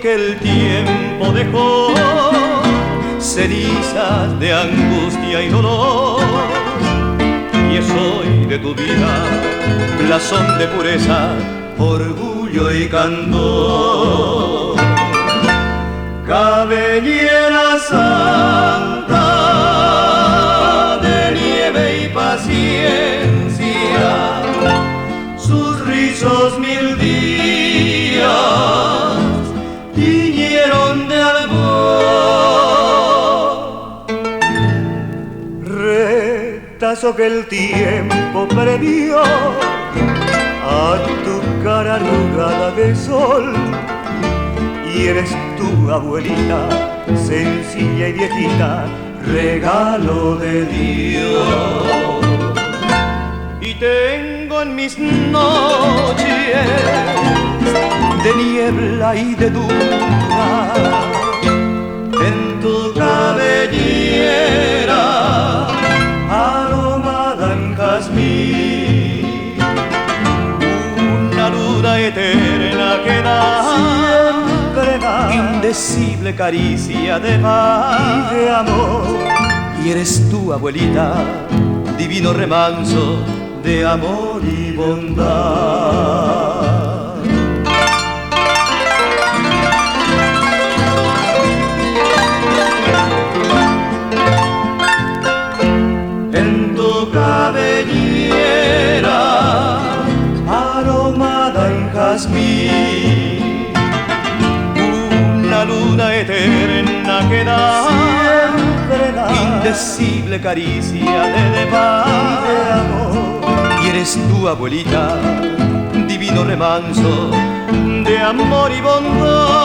que el tiempo dejó, cenizas de angustia y dolor, y es hoy de tu vida blasón de pureza, orgullo y candor. Cabellera santa de nieve y paciencia, sus rizos 1000 días tiñeron de albor. Retazo que el tiempo previó a tu cara arrugada de sol, y eres tu abuelita, sencilla y viejita, regalo de Dios. Y tengo en mis noches de niebla y de duda, en tu cabellera aromada en jazmín, una luna eterna que da indecible caricia de paz y de amor. Y eres tu abuelita, divino remanso de amor y bondad. En tu cabellera aromada en jazmín, una luna eterna que da indecible caricia de paz y de amor. Y eres tu abuelita, divino remanso de amor y bondad.